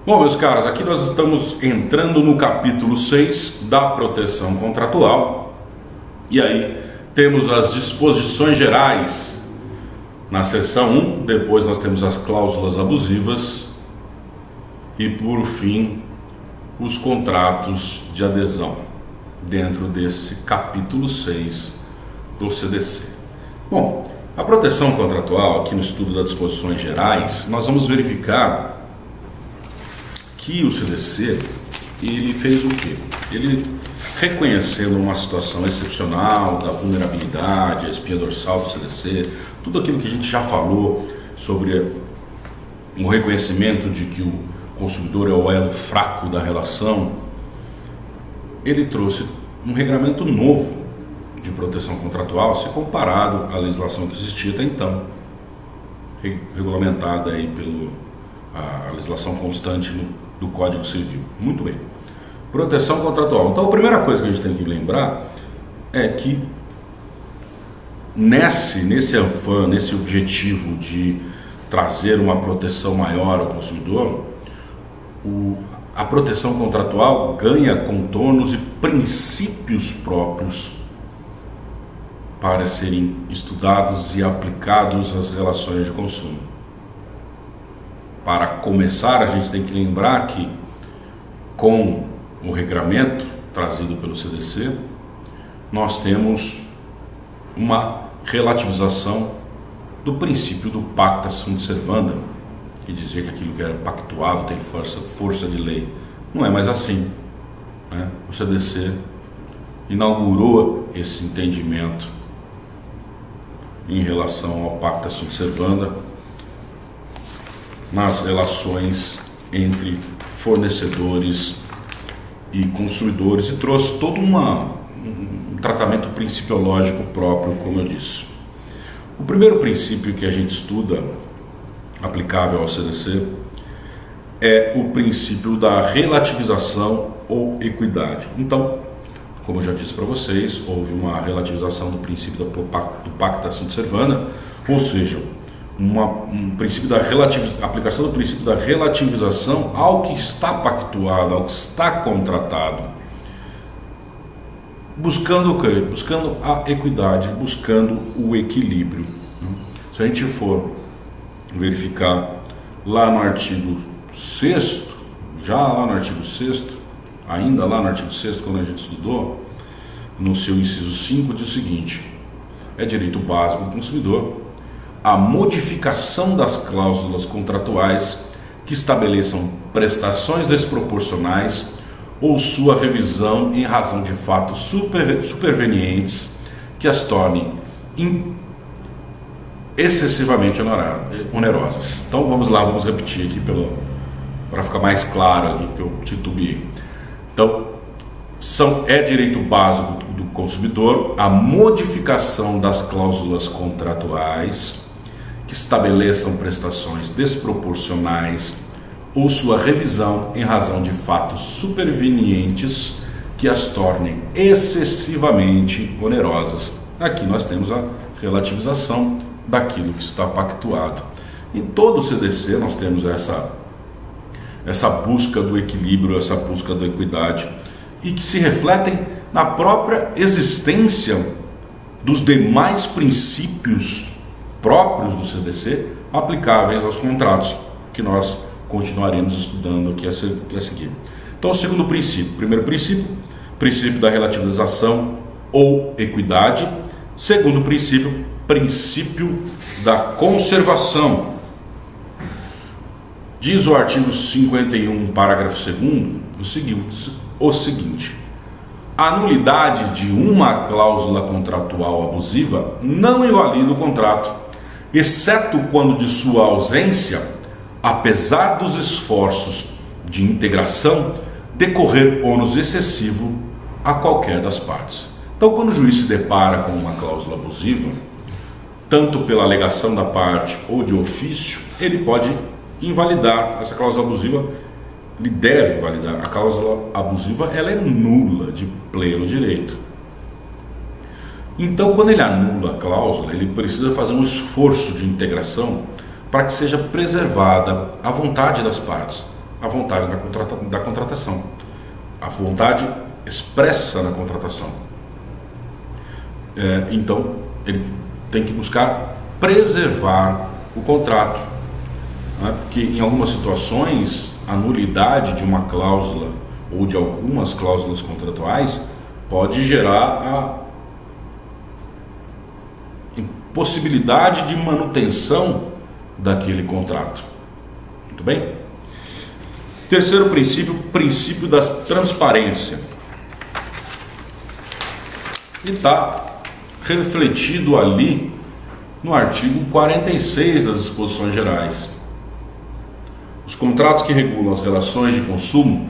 Bom, meus caros, aqui nós estamos entrando no capítulo 6 da proteção contratual. E aí temos as disposições gerais na seção 1, depois nós temos as cláusulas abusivas e por fim os contratos de adesão dentro desse capítulo 6 do CDC. Bom, a proteção contratual, aqui no estudo das disposições gerais, nós vamos verificar que o CDC, ele fez o quê? Ele, reconhecendo uma situação excepcional da vulnerabilidade, a espinha dorsal do CDC, tudo aquilo que a gente já falou sobre o reconhecimento de que o consumidor é o elo fraco da relação, ele trouxe um regramento novo de proteção contratual, se comparado à legislação que existia até então, regulamentada aí pela legislação constante do Código Civil. Muito bem. Proteção contratual. Então, a primeira coisa que a gente tem que lembrar é que nesse afã, nesse objetivo de trazer uma proteção maior ao consumidor, a proteção contratual ganha contornos e princípios próprios para serem estudados e aplicados às relações de consumo. Para começar, a gente tem que lembrar que, com o regramento trazido pelo CDC, nós temos uma relativização do princípio do pacta sunt servanda, que dizia que aquilo que era pactuado tem força de lei. Não é mais assim, né? O CDC inaugurou esse entendimento em relação ao pacta sunt servanda nas relações entre fornecedores e consumidores e trouxe todo um tratamento principiológico próprio, como eu disse. O primeiro princípio que a gente estuda, aplicável ao CDC, é o princípio da relativização ou equidade. Então, como eu já disse para vocês, houve uma relativização do princípio do pacta sunt servanda, ou seja, aplicação do princípio da relativização ao que está pactuado, ao que está contratado, buscando o quê? Buscando a equidade, buscando o equilíbrio. Se a gente for verificar lá no artigo 6º, ainda lá no artigo 6º, quando a gente estudou, no seu inciso 5, diz o seguinte: é direito básico do consumidor a modificação das cláusulas contratuais que estabeleçam prestações desproporcionais ou sua revisão em razão de fatos supervenientes que as tornem excessivamente onerosas. Então vamos lá, vamos repetir aqui para ficar mais claro aqui, que eu titubeei. Então, é direito básico do consumidor a modificação das cláusulas contratuais que estabeleçam prestações desproporcionais ou sua revisão em razão de fatos supervenientes que as tornem excessivamente onerosas. Aqui nós temos a relativização daquilo que está pactuado. Em todo o CDC nós temos essa busca do equilíbrio, essa busca da equidade, e que se refletem na própria existência dos demais princípios próprios do CDC aplicáveis aos contratos, que nós continuaremos estudando aqui a seguir. Então, o segundo princípio, primeiro princípio da relativização ou equidade. Segundo princípio da conservação. Diz o artigo 51, parágrafo 2º, o seguinte: a nulidade de uma cláusula contratual abusiva não invalida o contrato, exceto quando de sua ausência, apesar dos esforços de integração, decorrer ônus excessivo a qualquer das partes. Então, quando o juiz se depara com uma cláusula abusiva, tanto pela alegação da parte ou de ofício, ele pode invalidar essa cláusula abusiva. Ele deve invalidar. A cláusula abusiva, ela é nula de pleno direito. Então, quando ele anula a cláusula, ele precisa fazer um esforço de integração para que seja preservada a vontade das partes, a vontade da contratação, a vontade expressa na contratação. Então, ele tem que buscar preservar o contrato, né? Porque em algumas situações a nulidade de uma cláusula ou de algumas cláusulas contratuais pode gerar a impossibilidade de manutenção daquele contrato. Muito bem? Terceiro princípio, princípio da transparência. E está refletido ali no artigo 46 das disposições gerais. Os contratos que regulam as relações de consumo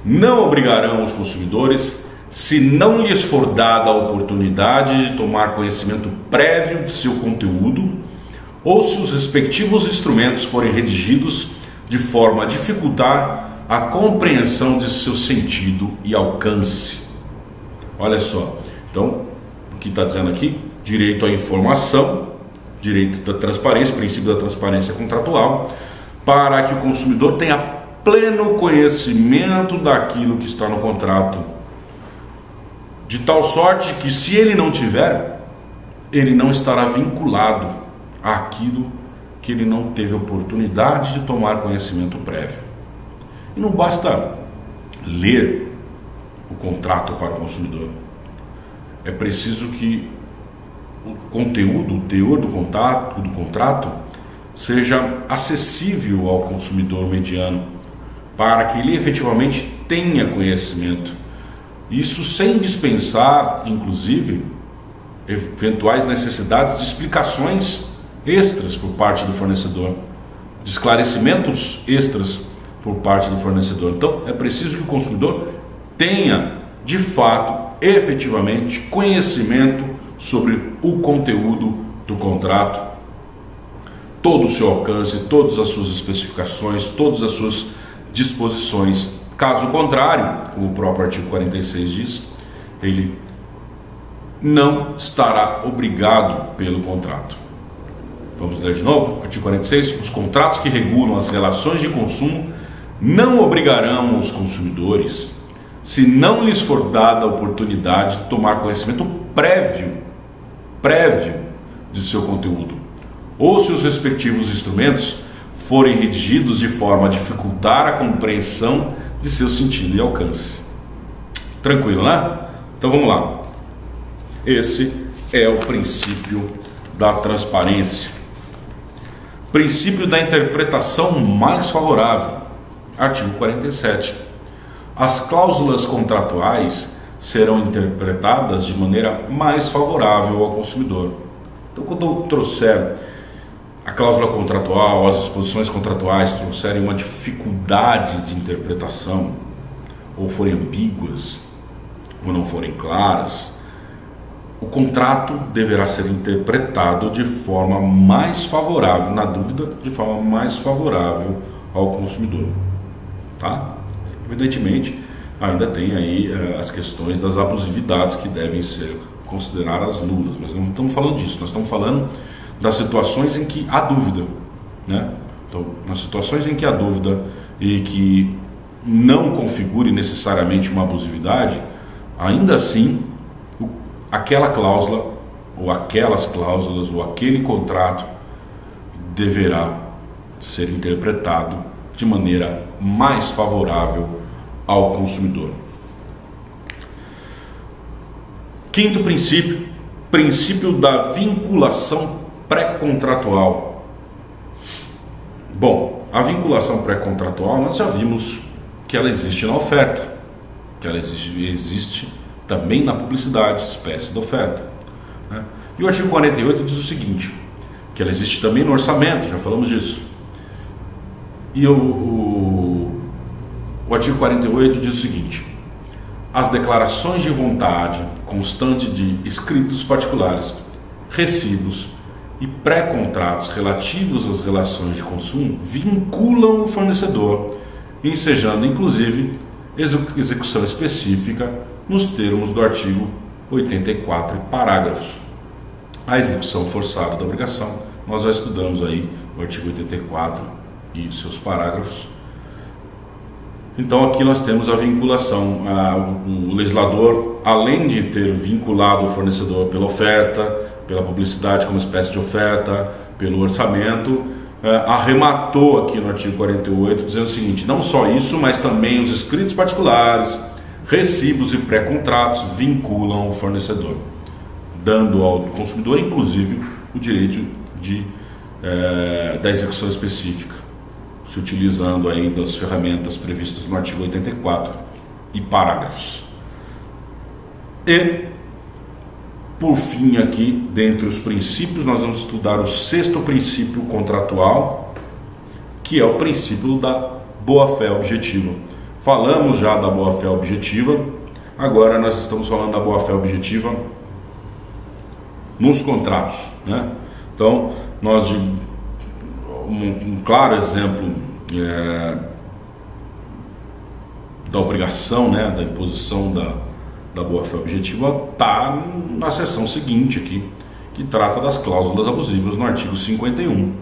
não obrigarão os consumidores, se não lhes for dada a oportunidade de tomar conhecimento prévio de seu conteúdo ou se os respectivos instrumentos forem redigidos de forma a dificultar a compreensão de seu sentido e alcance. Olha só, então, o que está dizendo aqui? Direito à informação, direito da transparência, princípio da transparência contratual, para que o consumidor tenha pleno conhecimento daquilo que está no contrato, de tal sorte que, se ele não tiver, ele não estará vinculado àquilo que ele não teve oportunidade de tomar conhecimento prévio. E não basta ler o contrato para o consumidor. É preciso que o conteúdo, o teor do contrato seja acessível ao consumidor mediano, para que ele efetivamente tenha conhecimento. Isso sem dispensar, inclusive, eventuais necessidades de explicações extras por parte do fornecedor, de esclarecimentos extras por parte do fornecedor. Então, é preciso que o consumidor tenha, de fato, efetivamente, conhecimento sobre o conteúdo do contrato, todo o seu alcance, todas as suas especificações, todas as suas disposições. Caso contrário, como o próprio artigo 46 diz, ele não estará obrigado pelo contrato. Vamos ler de novo? Artigo 46. Os contratos que regulam as relações de consumo não obrigarão os consumidores, se não lhes for dada a oportunidade de tomar conhecimento prévio de seu conteúdo, ou se os respectivos instrumentos forem redigidos de forma a dificultar a compreensão de seu sentido e alcance. Tranquilo, né? Então vamos lá. Esse é o princípio da transparência. Princípio da interpretação mais favorável. Artigo 47. As cláusulas contratuais serão interpretadas de maneira mais favorável ao consumidor. Então, quando eu trouxer a cláusula contratual, as disposições contratuais trouxerem uma dificuldade de interpretação, ou forem ambíguas, ou não forem claras, o contrato deverá ser interpretado de forma mais favorável, na dúvida, de forma mais favorável ao consumidor. Tá? Evidentemente, ainda tem aí as questões das abusividades que devem ser consideradas nulas, mas não estamos falando disso, nós estamos falando das situações em que há dúvida, né? Então, nas situações em que há dúvida e que não configure necessariamente uma abusividade, ainda assim, aquela cláusula, ou aquelas cláusulas, ou aquele contrato deverá ser interpretado de maneira mais favorável ao consumidor. Quinto princípio, princípio da vinculação pré-contratual. Bom, a vinculação pré-contratual nós já vimos que ela existe na oferta, que ela existe também na publicidade, espécie de oferta, né? E o artigo 48 diz o seguinte, que ela existe também no orçamento, já falamos disso. E o artigo 48 diz o seguinte: as declarações de vontade constante de escritos particulares, recibos e pré-contratos relativos às relações de consumo vinculam o fornecedor, ensejando inclusive execução específica nos termos do artigo 84 e parágrafos. A execução forçada da obrigação, nós já estudamos aí o artigo 84 e seus parágrafos. Então aqui nós temos a vinculação. O legislador, além de ter vinculado o fornecedor pela oferta, pela publicidade como espécie de oferta, pelo orçamento, arrematou aqui no artigo 48 dizendo o seguinte: não só isso, mas também os escritos particulares, recibos e pré-contratos vinculam o fornecedor, dando ao consumidor inclusive o direito da execução específica, se utilizando ainda as ferramentas previstas no artigo 84 e parágrafos. E, por fim, aqui, dentre os princípios, nós vamos estudar o 6º princípio contratual, que é o princípio da boa-fé objetiva. Falamos já da boa-fé objetiva, agora nós estamos falando da boa-fé objetiva nos contratos, né? Então, um claro exemplo da obrigação, né, da imposição da boa-fé objetiva está na seção seguinte aqui, que trata das cláusulas abusivas no artigo 51.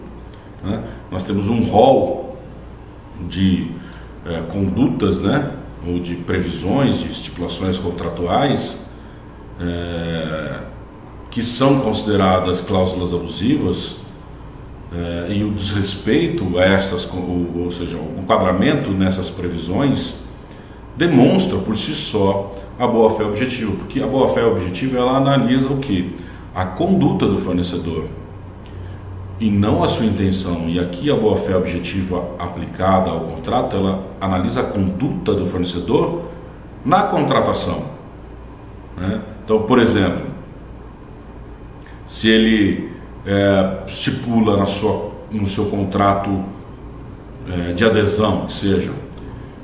Né? Nós temos um rol de condutas, né, ou de previsões, de estipulações contratuais que são consideradas cláusulas abusivas, e o desrespeito a estas, ou seja, o enquadramento nessas previsões demonstra por si só a boa-fé objetiva, porque a boa-fé objetiva ela analisa o que? A conduta do fornecedor e não a sua intenção. E aqui a boa-fé objetiva aplicada ao contrato, ela analisa a conduta do fornecedor na contratação, né? Então, por exemplo, se ele estipula no seu contrato de adesão, que seja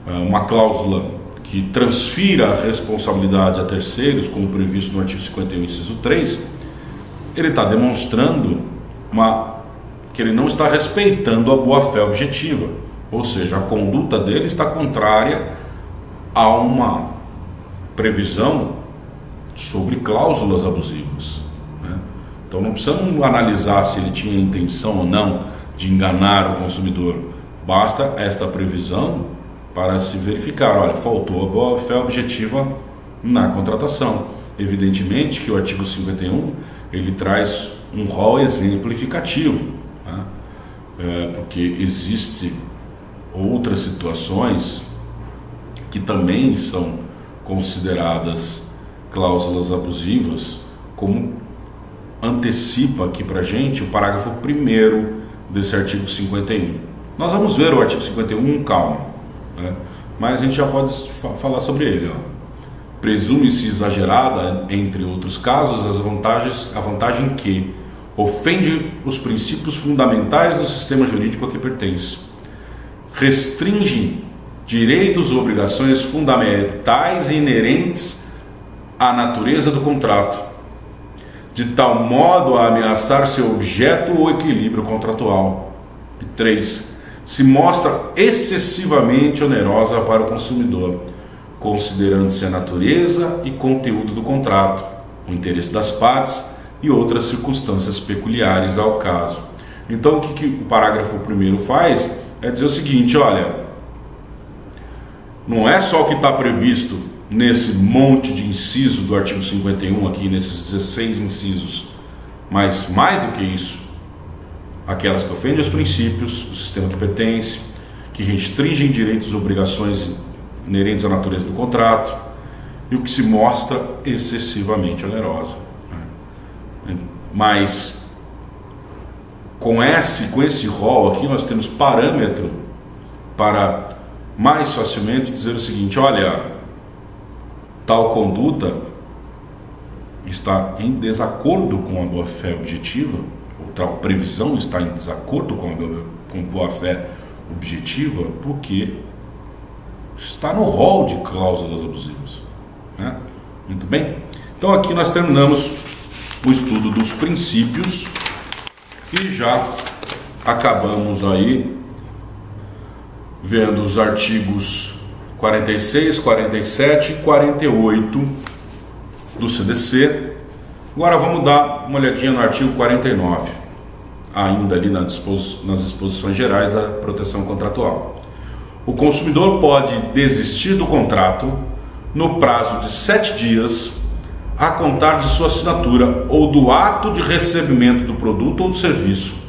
uma cláusula que transfira a responsabilidade a terceiros, como previsto no artigo 51, inciso 3, ele está demonstrando que ele não está respeitando a boa-fé objetiva, ou seja, a conduta dele está contrária a uma previsão sobre cláusulas abusivas, né? Então não precisamos analisar se ele tinha intenção ou não de enganar o consumidor, basta esta previsão para se verificar, olha, faltou a boa-fé objetiva na contratação. Evidentemente que o artigo 51 ele traz um rol exemplificativo, né? Porque existem outras situações que também são consideradas cláusulas abusivas, como antecipa aqui para a gente o parágrafo 1º desse artigo 51. Nós vamos ver o artigo 51 calma, né? Mas a gente já pode falar sobre ele. Presume-se exagerada, entre outros casos, a vantagem que ofende os princípios fundamentais do sistema jurídico a que pertence, restringe direitos ou obrigações fundamentais e inerentes à natureza do contrato, de tal modo a ameaçar seu objeto ou equilíbrio contratual. E 3. Se mostra excessivamente onerosa para o consumidor, considerando-se a natureza e conteúdo do contrato, o interesse das partes e outras circunstâncias peculiares ao caso. Então, o que o parágrafo 1º faz é dizer o seguinte: olha, não é só o que está previsto nesse monte de inciso do artigo 51 aqui, nesses 16 incisos, mas mais do que isso, aquelas que ofendem os princípios do sistema que pertence, que restringem direitos e obrigações inerentes à natureza do contrato, e o que se mostra excessivamente onerosa. Mas com esse rol aqui nós temos parâmetro para mais facilmente dizer o seguinte: olha, tal conduta está em desacordo com a boa-fé objetiva, ou tal previsão está em desacordo com a boa-fé objetiva, porque está no rol de cláusulas abusivas, né? Muito bem? Então aqui nós terminamos o estudo dos princípios e já acabamos aí vendo os artigos 46, 47 e 48 do CDC. Agora vamos dar uma olhadinha no artigo 49, ainda ali nas disposições gerais da proteção contratual. O consumidor pode desistir do contrato no prazo de 7 dias a contar de sua assinatura ou do ato de recebimento do produto ou do serviço,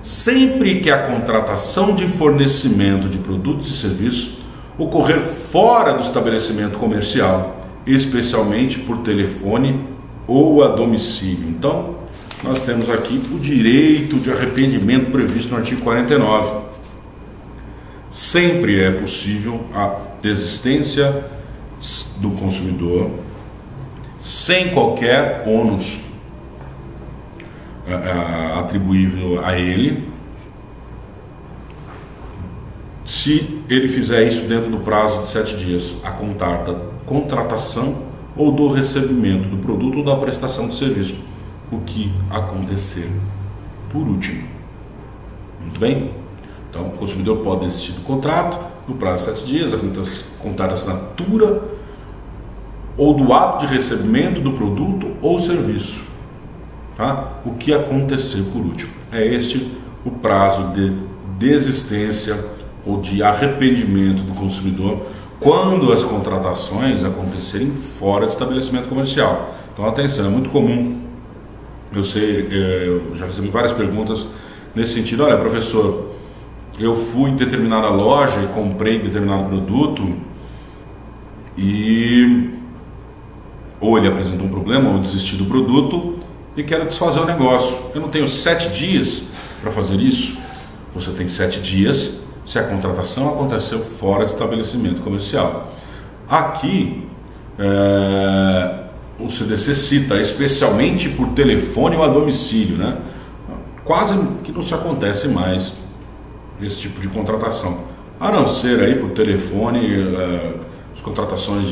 sempre que a contratação de fornecimento de produtos e serviços ocorrer fora do estabelecimento comercial, especialmente por telefone ou a domicílio. Então, nós temos aqui o direito de arrependimento previsto no artigo 49. Sempre é possível a desistência do consumidor sem qualquer ônus atribuível a ele, se ele fizer isso dentro do prazo de 7 dias, a contar da contratação ou do recebimento do produto ou da prestação de serviço, o que acontecer por último. Muito bem? Então, o consumidor pode desistir do contrato no prazo de 7 dias, a contar da assinatura ou do ato de recebimento do produto ou serviço, tá? O que acontecer por último. É este o prazo de desistência ou de arrependimento do consumidor quando as contratações acontecerem fora do estabelecimento comercial. Então, atenção, é muito comum, eu sei, eu já recebi várias perguntas nesse sentido. Olha, professor, eu fui em determinada loja e comprei determinado produto e ou ele apresentou um problema ou eu desisti do produto e quero desfazer o negócio. Eu não tenho 7 dias para fazer isso. Você tem 7 dias se a contratação aconteceu fora do estabelecimento comercial. Aqui o CDC cita especialmente por telefone ou a domicílio, né? Quase que não se acontece mais esse tipo de contratação, a não ser aí por telefone, as contratações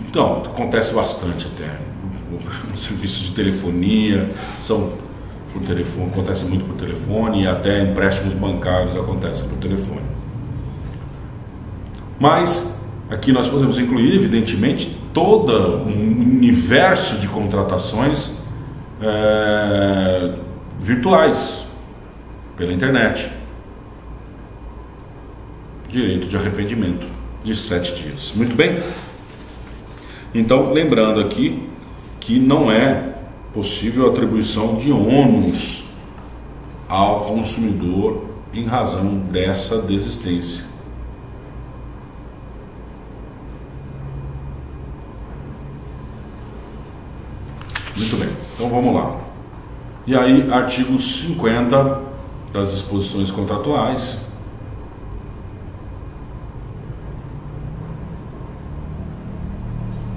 então, acontece bastante até, os serviços de telefonia são por telefone, acontece muito por telefone, e até empréstimos bancários acontecem por telefone. Mas aqui nós podemos incluir, evidentemente, todo um universo de contratações virtuais pela internet. Direito de arrependimento de 7 dias. Muito bem? Então, lembrando aqui que não é possível a atribuição de ônus ao consumidor em razão dessa desistência. Muito bem, então vamos lá. E aí, artigo 50 das disposições contratuais.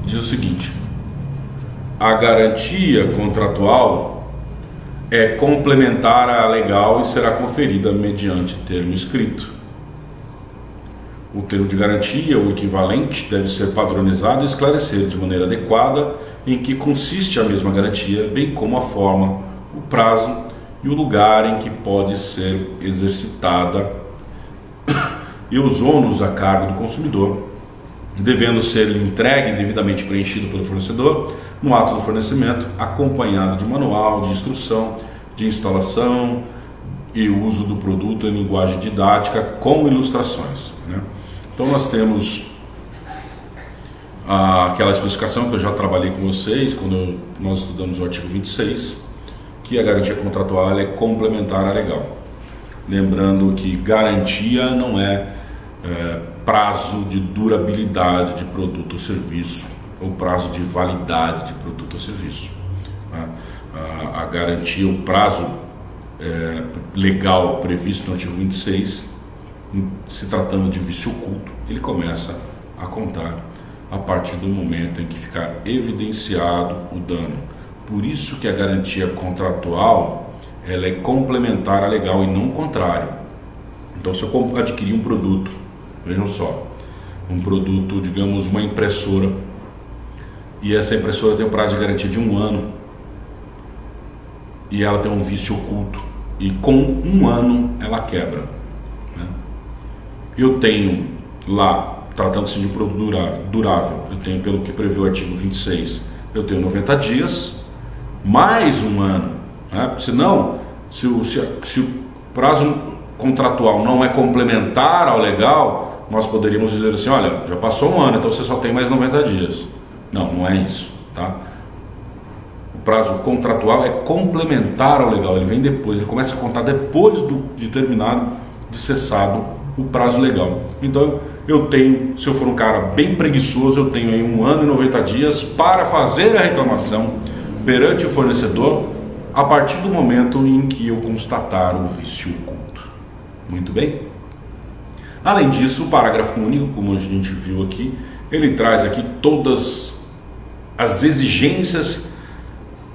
Diz o seguinte: a garantia contratual é complementar à legal e será conferida mediante termo escrito. O termo de garantia ou equivalente deve ser padronizado e esclarecer de maneira adequada em que consiste a mesma garantia, bem como a forma, o prazo e o lugar em que pode ser exercitada e os ônus a cargo do consumidor, devendo ser entregue devidamente preenchido pelo fornecedor no ato do fornecimento, acompanhado de manual de instrução, de instalação e uso do produto em linguagem didática com ilustrações, né? Então nós temos aquela especificação que eu já trabalhei com vocês quando nós estudamos o artigo 26, que a garantia contratual ela é complementar à legal. Lembrando que garantia não é prazo de durabilidade de produto ou serviço ou prazo de validade de produto ou serviço. A garantia, o prazo legal previsto no artigo 26, se tratando de vício oculto, ele começa a contar a partir do momento em que ficar evidenciado o dano. Por isso que a garantia contratual ela é complementar à legal e não o contrário. Então, se eu adquirir um produto, vejam só, um produto, digamos, uma impressora, e essa impressora tem um prazo de garantia de 1 ano, e ela tem um vício oculto, e com 1 ano ela quebra, né? Eu tenho lá, tratando-se de um produto durável, eu tenho, pelo que prevê o artigo 26, eu tenho 90 dias, mais 1 ano, né? Porque senão, se o prazo contratual não é complementar ao legal, nós poderíamos dizer assim, olha, já passou um ano, então você só tem mais 90 dias. Não, não é isso, tá? O prazo contratual é complementar ao legal, ele vem depois, ele começa a contar depois de terminado, de cessado o prazo legal. Então, eu tenho, se eu for um cara bem preguiçoso, eu tenho aí 1 ano e 90 dias para fazer a reclamação perante o fornecedor a partir do momento em que eu constatar o vício oculto. Muito bem? Além disso, o parágrafo único, como a gente viu aqui, ele traz aqui todas as exigências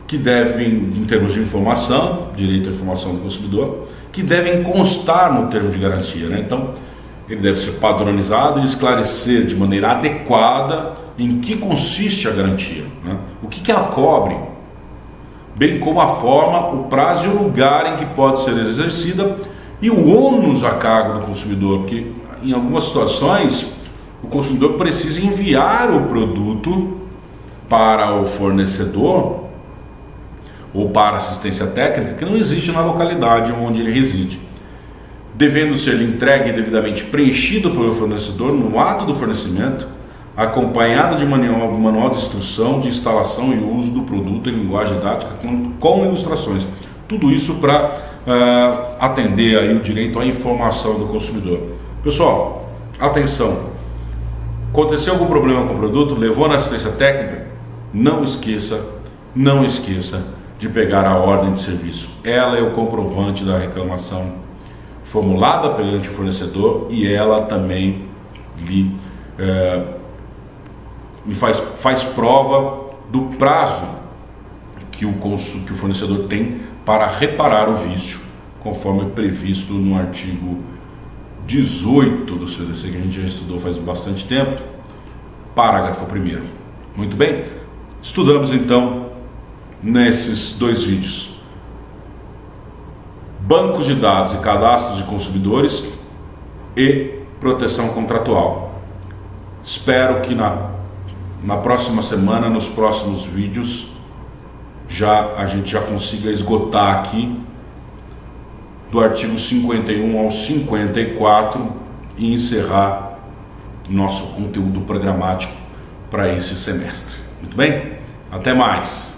que devem, em termos de informação, direito à informação do consumidor, que devem constar no termo de garantia, né? Então, ele deve ser padronizado e esclarecer de maneira adequada em que consiste a garantia, né? O que ela cobre, bem como a forma, o prazo e o lugar em que pode ser exercida e o ônus a cargo do consumidor, porque em algumas situações o consumidor precisa enviar o produto para o fornecedor ou para assistência técnica que não existe na localidade onde ele reside, devendo ser entregue e devidamente preenchido pelo fornecedor no ato do fornecimento, acompanhado de manual de instrução de instalação e uso do produto em linguagem didática com ilustrações. Tudo isso para atender aí o direito à informação do consumidor. Pessoal, atenção, aconteceu algum problema com o produto, levou na assistência técnica, não esqueça de pegar a ordem de serviço. Ela é o comprovante da reclamação formulada perante o fornecedor e ela também lhe faz prova do prazo que o fornecedor tem para reparar o vício, conforme previsto no artigo 18 do CDC, que a gente já estudou faz bastante tempo, parágrafo 1º. Muito bem? Estudamos então nesses 2 vídeos bancos de dados e cadastros de consumidores e proteção contratual. Espero que na próxima semana, nos próximos vídeos, a gente já consiga esgotar aqui do artigo 51 ao 54 e encerrar nosso conteúdo programático para esse semestre. Muito bem? Até mais!